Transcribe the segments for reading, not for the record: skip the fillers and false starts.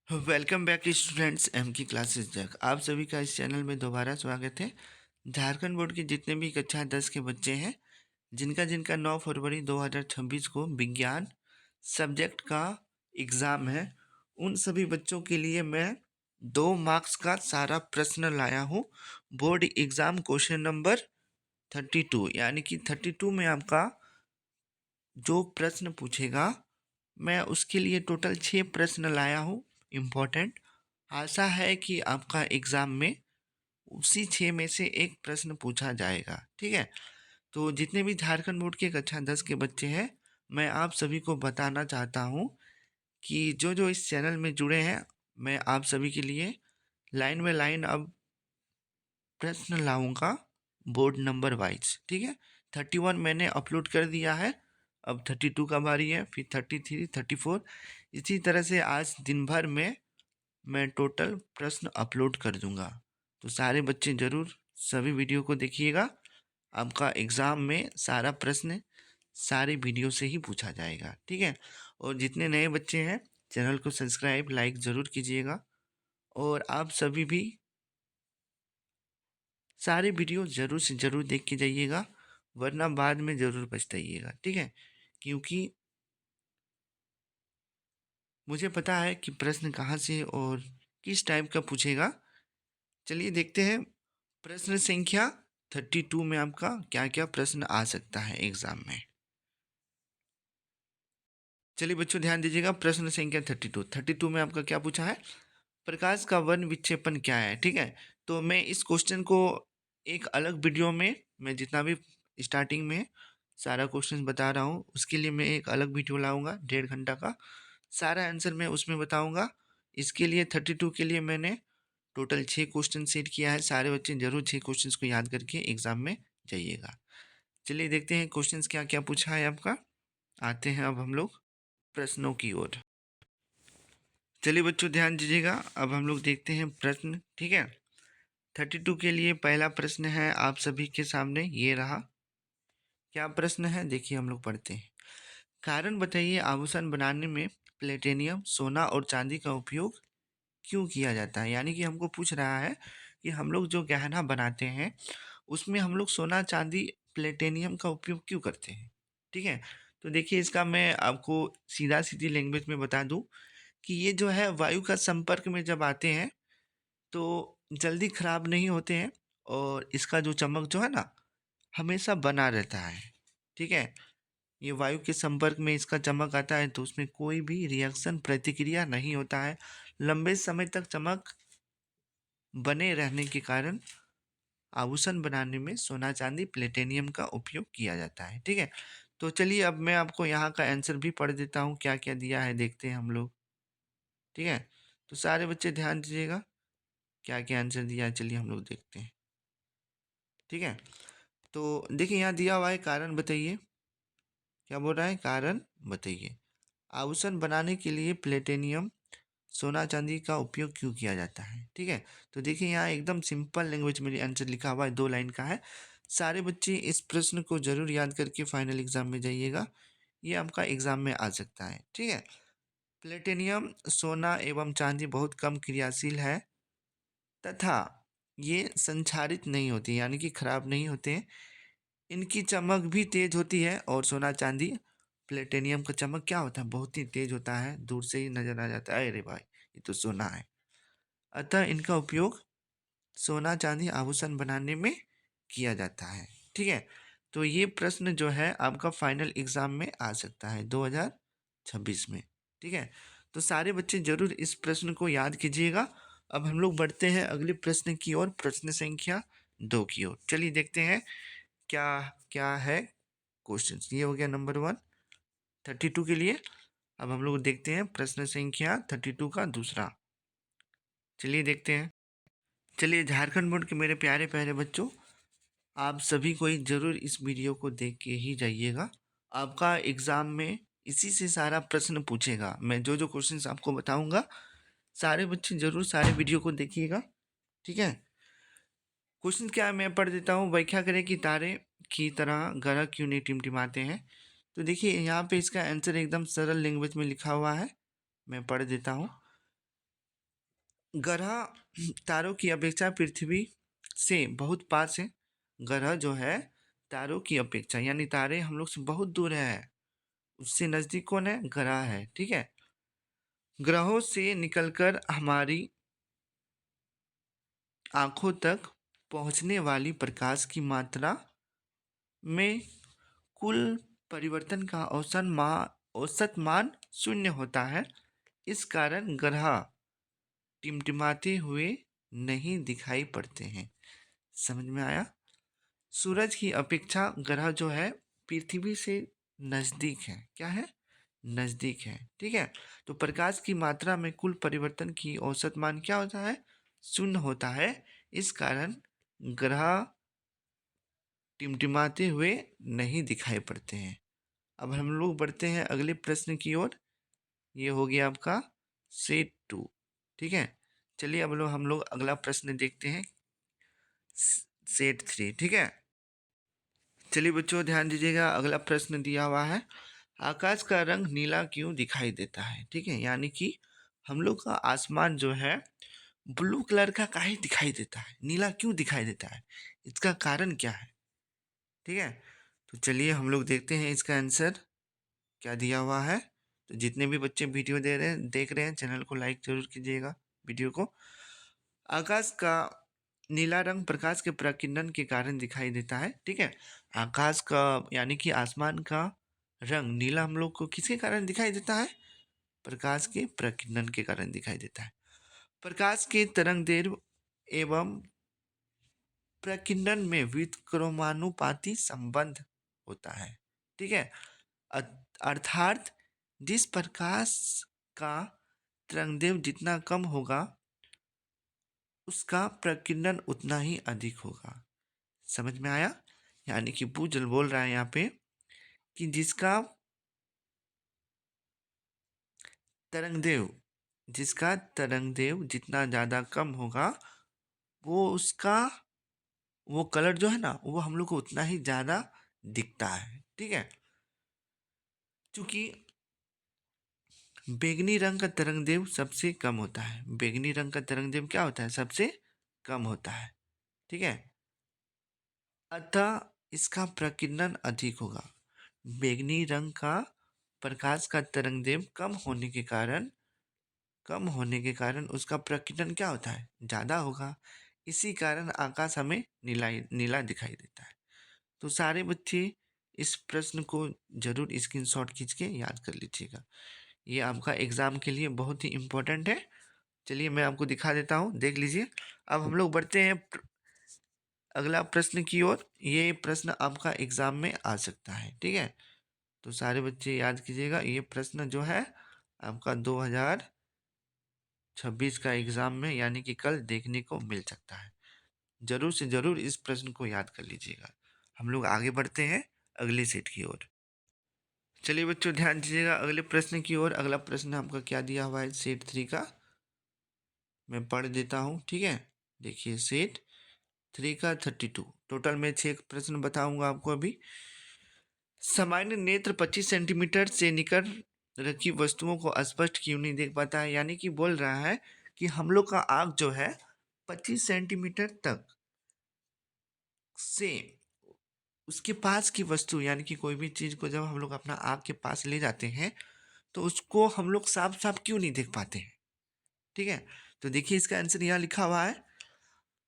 Welcome back students M की classes तक आप सभी का इस चैनल में दोबारा स्वागत है। झारखंड बोर्ड के जितने भी कक्षा 10 के बच्चे हैं जिनका जिनका 9 फरवरी 2026 को विज्ञान सब्जेक्ट का एग्ज़ाम है, उन सभी बच्चों के लिए मैं 2 मार्क्स का सारा प्रश्न लाया हूँ। बोर्ड एग्ज़ाम क्वेश्चन नंबर 32 यानी कि 32 में आपका जो प्रश्न पूछेगा मैं उसके लिए टोटल 6 प्रश्न लाया हूँ इम्पोर्टेंट। आशा है कि आपका एग्ज़ाम में उसी 6 में से एक प्रश्न पूछा जाएगा। ठीक है, तो जितने भी झारखंड बोर्ड के कक्षा 10 के बच्चे हैं मैं आप सभी को बताना चाहता हूँ कि जो जो इस चैनल में जुड़े हैं मैं आप सभी के लिए लाइन बाय लाइन अब प्रश्न लाऊंगा बोर्ड नंबर वाइज। ठीक है, 31 मैंने अपलोड कर दिया है, अब 32 का बारी है, फिर 33, 34, इसी तरह से आज दिन भर में मैं टोटल प्रश्न अपलोड कर दूंगा। तो सारे बच्चे ज़रूर सभी वीडियो को देखिएगा। आपका एग्ज़ाम में सारा प्रश्न सारे वीडियो से ही पूछा जाएगा। ठीक है, और जितने नए बच्चे हैं चैनल को सब्सक्राइब लाइक ज़रूर कीजिएगा और आप सभी भी सारे वीडियो ज़रूर से ज़रूर देख के जाइएगा, वरना बाद में ज़रूर पछताइएगा। ठीक है, क्योंकि मुझे पता है कि प्रश्न कहाँ से और किस टाइप का पूछेगा। चलिए देखते हैं प्रश्न संख्या 32 में आपका क्या क्या प्रश्न आ सकता है एग्जाम में। चलिए बच्चों ध्यान दीजिएगा, प्रश्न संख्या 32 में आपका क्या पूछा है, प्रकाश का वर्ण विक्षेपण क्या है। ठीक है, तो मैं इस क्वेश्चन को एक अलग वीडियो में मैं जितना भी स्टार्टिंग में सारा क्वेश्चन बता रहा हूँ उसके लिए मैं एक अलग वीडियो लाऊंगा 1.5 घंटा का, सारा आंसर मैं उसमें बताऊंगा। इसके लिए 32 के लिए मैंने टोटल 6 क्वेश्चन सेट किया है। सारे बच्चे जरूर 6 क्वेश्चन को याद करके एग्जाम में जाइएगा। चलिए देखते हैं क्वेश्चंस क्या क्या पूछा है आपका। आते हैं अब हम लोग प्रश्नों की ओर। चलिए बच्चों ध्यान दीजिएगा, अब हम लोग देखते हैं प्रश्न। ठीक है, 32 के लिए पहला प्रश्न है आप सभी के सामने ये रहा। क्या प्रश्न है देखिए, हम लोग पढ़ते हैं। कारण बताइए आभूषण बनाने में प्लेटिनियम सोना और चांदी का उपयोग क्यों किया जाता है। यानी कि हमको पूछ रहा है कि हम लोग जो गहना बनाते हैं उसमें हम लोग सोना चांदी प्लेटिनियम का उपयोग क्यों करते हैं। ठीक है, तो देखिए इसका मैं आपको सीधा सीधी लैंग्वेज में बता दूं कि ये जो है वायु का संपर्क में जब आते हैं तो जल्दी खराब नहीं होते हैं और इसका जो चमक जो है ना हमेशा बना रहता है। ठीक है, ये वायु के संपर्क में इसका चमक आता है तो उसमें कोई भी रिएक्शन प्रतिक्रिया नहीं होता है, लंबे समय तक चमक बने रहने के कारण आभूषण बनाने में सोना चांदी प्लेटिनियम का उपयोग किया जाता है। ठीक है, तो चलिए अब मैं आपको यहाँ का आंसर भी पढ़ देता हूँ क्या क्या दिया है, देखते हैं हम लोग। ठीक है, तो सारे बच्चे ध्यान दीजिएगा क्या क्या आंसर दिया है, चलिए हम लोग देखते हैं। ठीक है, तो देखिए यहाँ दिया हुआ है कारण बताइए, क्या बोल रहा है, कारण बताइए आभूषण बनाने के लिए प्लेटिनियम सोना चांदी का उपयोग क्यों किया जाता है। ठीक है, तो देखिए यहाँ एकदम सिंपल लैंग्वेज में आंसर लिखा हुआ है, 2 लाइन का है। सारे बच्चे इस प्रश्न को जरूर याद करके फाइनल एग्जाम में जाइएगा, ये आपका एग्जाम में आ सकता है। ठीक है, प्लेटिनियम सोना एवं चांदी बहुत कम क्रियाशील है तथा ये संक्षारित नहीं होती यानी कि खराब नहीं होते हैं, इनकी चमक भी तेज होती है। और सोना चांदी प्लेटिनियम का चमक क्या होता है, बहुत ही तेज होता है, दूर से ही नजर आ जाता है, अरे भाई ये तो सोना है। अतः इनका उपयोग सोना चांदी आभूषण बनाने में किया जाता है। ठीक है, तो ये प्रश्न जो है आपका फाइनल एग्जाम में आ सकता है 2026 में। ठीक है, तो सारे बच्चे जरूर इस प्रश्न को याद कीजिएगा। अब हम लोग बढ़ते हैं अगले प्रश्न की ओर, प्रश्न संख्या 2 की ओर। चलिए देखते हैं क्या क्या है क्वेश्चन। ये हो गया नंबर 1 32 के लिए। अब हम लोग देखते हैं प्रश्न संख्या 32 का दूसरा। चलिए देखते हैं। चलिए झारखंड बोर्ड के मेरे प्यारे प्यारे बच्चों, आप सभी कोई ज़रूर इस वीडियो को देख के ही जाइएगा। आपका एग्ज़ाम में इसी से सारा प्रश्न पूछेगा। मैं जो जो क्वेश्चंस आपको बताऊंगा सारे बच्चे ज़रूर सारे वीडियो को देखिएगा। ठीक है, क्वेश्चन क्या है मैं पढ़ देता हूँ। व्याख्या करें कि तारे की तरह ग्रह क्यों नहीं टिमटिमाते हैं। तो देखिए यहाँ पे इसका आंसर एकदम सरल लैंग्वेज में लिखा हुआ है, मैं पढ़ देता हूँ। ग्रह तारों की अपेक्षा पृथ्वी से बहुत पास है। ग्रह जो है तारों की अपेक्षा, यानी तारे हम लोग से बहुत दूर है, उससे नजदीक कौन है? ग्रह है। ठीक है, ग्रहों से निकलकर हमारी आंखों तक पहुंचने वाली प्रकाश की मात्रा में कुल परिवर्तन का औसत मान शून्य होता है। इस कारण ग्रह टिमटिमाते हुए नहीं दिखाई पड़ते हैं। समझ में आया? सूरज की अपेक्षा ग्रह जो है पृथ्वी से नजदीक है। क्या है? नजदीक है। ठीक है, तो प्रकाश की मात्रा में कुल परिवर्तन की औसत मान क्या होता है? शून्य होता है। इस कारण ग्रह टिमटिमाते हुए नहीं दिखाई पड़ते हैं। अब हम लोग बढ़ते हैं अगले प्रश्न की ओर। ये हो गया आपका सेट 2। ठीक है, चलिए अब हम लोग अगला प्रश्न देखते हैं, सेट 3। ठीक है, चलिए बच्चों ध्यान दीजिएगा, अगला प्रश्न दिया हुआ है, आकाश का रंग नीला क्यों दिखाई देता है? ठीक है, यानी कि हम लोग का आसमान जो है ब्लू कलर का काहे दिखाई देता है, नीला क्यों दिखाई देता है, इसका कारण क्या है? ठीक है, तो चलिए हम लोग देखते हैं इसका आंसर क्या दिया हुआ है। तो जितने भी बच्चे वीडियो देख रहे हैं, चैनल को लाइक जरूर कीजिएगा वीडियो को। आकाश का नीला रंग प्रकाश के प्रकीर्णन के कारण दिखाई देता है। ठीक है, आकाश का यानी कि आसमान का रंग नीला हम लोग को किसके कारण दिखाई देता है? प्रकाश के प्रकीर्णन के कारण दिखाई देता है। प्रकाश के तरंगदैर्घ्य एवं प्रकीर्णन में व्युत्क्रमानुपाती संबंध होता है। ठीक है, अर्थात जिस प्रकाश का तरंगदैर्घ्य जितना कम होगा उसका प्रकीर्णन उतना ही अधिक होगा। समझ में आया? यानी कि पूजल बोल रहा है यहाँ पे कि जिसका तरंगदैर्घ्य जितना ज़्यादा कम होगा वो उसका वो कलर जो है ना वो हम लोग को उतना ही ज़्यादा दिखता है। ठीक है, क्योंकि बैंगनी रंग का तरंगदैर्घ्य सबसे कम होता है। बैंगनी रंग का तरंगदैर्घ्य क्या होता है? सबसे कम होता है। ठीक है, अतः इसका प्रकीर्णन अधिक होगा। बैंगनी रंग का प्रकाश का तरंगदैर्घ्य कम होने के कारण उसका प्रकीर्णन क्या होता है? ज़्यादा होगा। इसी कारण आकाश हमें नीला नीला दिखाई देता है। तो सारे बच्चे इस प्रश्न को जरूर स्क्रीनशॉट खींच के याद कर लीजिएगा। ये आपका एग्जाम के लिए बहुत ही इम्पोर्टेंट है। चलिए मैं आपको दिखा देता हूँ, देख लीजिए। अब हम लोग बढ़ते हैं अगला प्रश्न की ओर। ये प्रश्न आपका एग्जाम में आ सकता है। ठीक है, तो सारे बच्चे याद कीजिएगा, ये प्रश्न जो है आपका 2026 का एग्जाम में यानी कि कल देखने को मिल सकता है। जरूर से जरूर इस प्रश्न को याद कर लीजिएगा। हम लोग आगे बढ़ते हैं अगले सेट की ओर। चलिए बच्चों ध्यान दीजिएगा अगले प्रश्न की ओर। अगला प्रश्न आपका क्या दिया हुआ है सेट 3 का, मैं पढ़ देता हूँ। ठीक है, देखिए सेट 3 का 32 टोटल में 6 प्रश्न बताऊंगा आपको अभी। सामान्य नेत्र 25 सेंटीमीटर से निकट रखी वस्तुओं को स्पष्ट क्यों नहीं देख पाता है? यानी कि बोल रहा है कि हम लोग का आँख जो है 25 सेंटीमीटर तक से उसके पास की वस्तु, यानी कि कोई भी चीज़ को जब हम लोग अपना आँख के पास ले जाते हैं तो उसको हम लोग साफ साफ क्यों नहीं देख पाते हैं? ठीक है, तो देखिए इसका आंसर यहाँ लिखा हुआ है,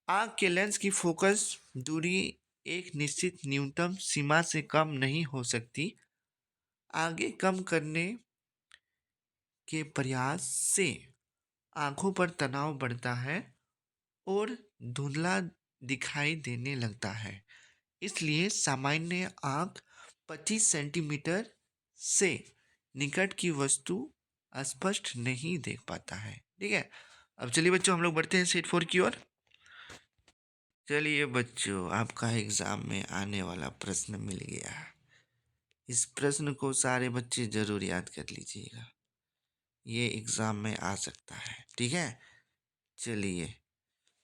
आँख के लेंस की फोकस दूरी एक निश्चित न्यूनतम सीमा से कम नहीं हो सकती। आगे कम करने के प्रयास से आंखों पर तनाव बढ़ता है और धुंधला दिखाई देने लगता है। इसलिए सामान्य आँख 25 सेंटीमीटर से निकट की वस्तु स्पष्ट नहीं देख पाता है। ठीक है, अब चलिए बच्चों हम लोग बढ़ते हैं सेट 4 की ओर। चलिए बच्चों आपका एग्जाम में आने वाला प्रश्न मिल गया। इस प्रश्न को सारे बच्चे जरूर याद कर लीजिएगा, ये एग्जाम में आ सकता है। ठीक है, चलिए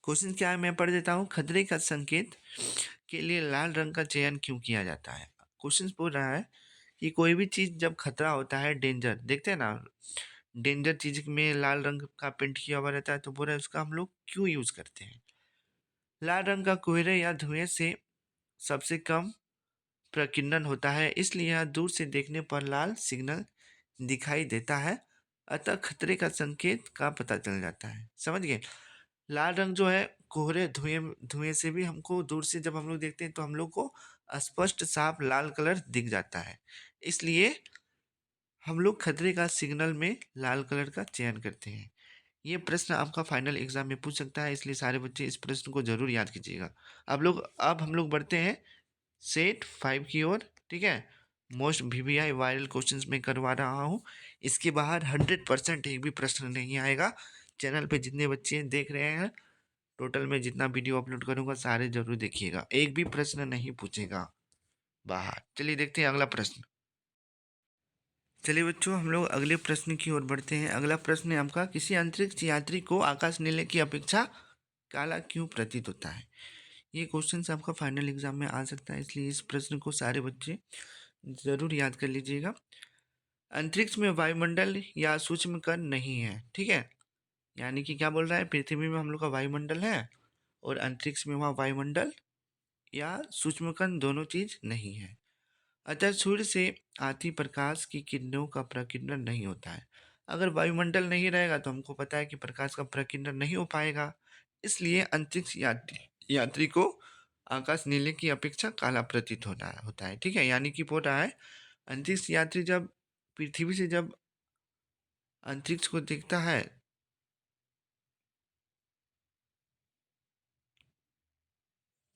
क्वेश्चन क्या है मैं पढ़ देता हूँ। खतरे का संकेत के लिए लाल रंग का चयन क्यों किया जाता है? क्वेश्चन बोल रहा है कि कोई भी चीज़ जब खतरा होता है, डेंजर देखते हैं ना, डेंजर चीज में लाल रंग का पेंट किया हुआ रहता है, तो बोल रहा है उसका हम लोग क्यों यूज करते हैं। लाल रंग का कोहरे या धुएं से सबसे कम प्रकीर्णन होता है, इसलिए यह दूर से देखने पर लाल सिग्नल दिखाई देता है, अतः खतरे का संकेत का पता चल जाता है। समझ गए। लाल रंग जो है कोहरे धुएं धुएं से भी हमको दूर से जब हम लोग देखते हैं तो हम लोग को स्पष्ट साफ लाल कलर दिख जाता है, इसलिए हम लोग खतरे का सिग्नल में लाल कलर का चयन करते हैं। ये प्रश्न आपका फाइनल एग्जाम में पूछ सकता है, इसलिए सारे बच्चे इस प्रश्न को जरूर याद कीजिएगा। अब हम लोग बढ़ते हैं सेट 5 की ओर। ठीक है, मोस्ट वीवीआई वायरल क्वेश्चंस में करवा रहा हूँ, इसके बाहर 100% एक भी प्रश्न नहीं आएगा। चैनल पे जितने बच्चे देख रहे हैं, टोटल में जितना वीडियो अपलोड करूंगा सारे जरूर देखिएगा, एक भी प्रश्न नहीं पूछेगा बाहर। चलिए देखते हैं अगला प्रश्न। चलिए बच्चों, हम लोग अगले प्रश्न की ओर बढ़ते हैं। अगला प्रश्न है आपका, किसी अंतरिक्ष यात्री को आकाश नीले की अपेक्षा काला क्यों प्रतीत होता है। ये क्वेश्चन आपका फाइनल एग्जाम में आ सकता है, इसलिए इस प्रश्न को सारे बच्चे जरूर याद कर लीजिएगा। अंतरिक्ष में वायुमंडल या सूक्ष्म कण नहीं है। ठीक है, यानी कि क्या बोल रहा है, पृथ्वी में हम लोग का वायुमंडल है और अंतरिक्ष में वहाँ वायुमंडल या सूक्ष्म कण दोनों चीज नहीं है, अतः सूर्य से आती प्रकाश की किरणों का प्रकीर्णन नहीं होता है। अगर वायुमंडल नहीं रहेगा तो हमको पता है कि प्रकाश का प्रकीर्णन नहीं हो पाएगा, इसलिए अंतरिक्ष यात्री को आकाश नीले की अपेक्षा काला प्रतीत होता है। ठीक है, यानी कि बोल रहा है अंतरिक्ष यात्री जब पृथ्वी से जब अंतरिक्ष को देखता है,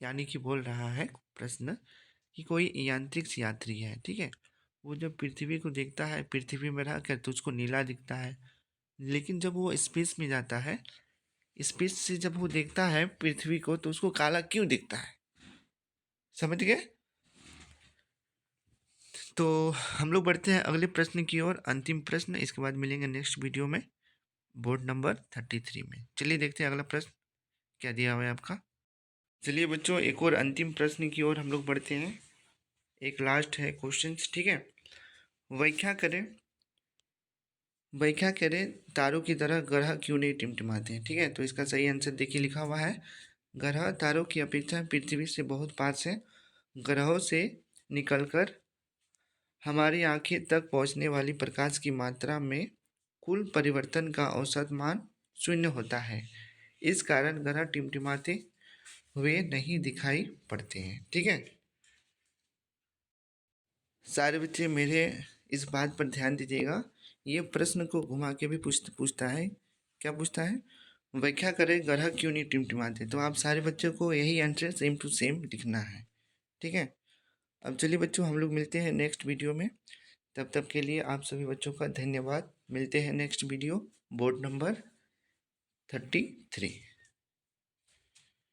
यानी कि बोल रहा है प्रश्न कि कोई यांत्रिक यात्री है, ठीक है, वो जब पृथ्वी को देखता है, पृथ्वी में रह कर तो उसको नीला दिखता है, लेकिन जब वो स्पेस में जाता है, स्पेस से जब वो देखता है पृथ्वी को तो उसको काला क्यों दिखता है। समझ गए। तो हम लोग बढ़ते हैं अगले प्रश्न की ओर, अंतिम प्रश्न, इसके बाद मिलेंगे नेक्स्ट वीडियो में बोर्ड नंबर 33 में। चलिए देखते हैं अगला प्रश्न क्या दिया हुआ है आपका। चलिए बच्चों, एक और अंतिम प्रश्न की ओर हम लोग बढ़ते हैं, एक लास्ट है क्वेश्चन। ठीक है, व्याख्या करें व्याख्या करें तारों की तरह ग्रह क्यों नहीं टिमटिमाते हैं। ठीक है, तो इसका सही आंसर देखिए लिखा हुआ है, ग्रह तारों की अपेक्षा पृथ्वी से बहुत पास है। ग्रहों से निकलकर हमारी आंखें तक पहुंचने वाली प्रकाश की मात्रा में कुल परिवर्तन का औसत मान 0 होता है, इस कारण ग्रह टिमटिमाते हुए नहीं दिखाई पड़ते हैं। ठीक है, सारे बच्चे मेरे इस बात पर ध्यान दीजिएगा, ये प्रश्न को घुमा के भी पूछता है। क्या पूछता है, व्याख्या करें ग्रह क्यों नहीं टिमटिमाते, तो आप सारे बच्चों को यही आंसर सेम टू सेम लिखना है। ठीक है, अब चलिए बच्चों, हम लोग मिलते हैं नेक्स्ट वीडियो में, तब तक के लिए आप सभी बच्चों का धन्यवाद। मिलते हैं नेक्स्ट वीडियो बोर्ड नंबर 33।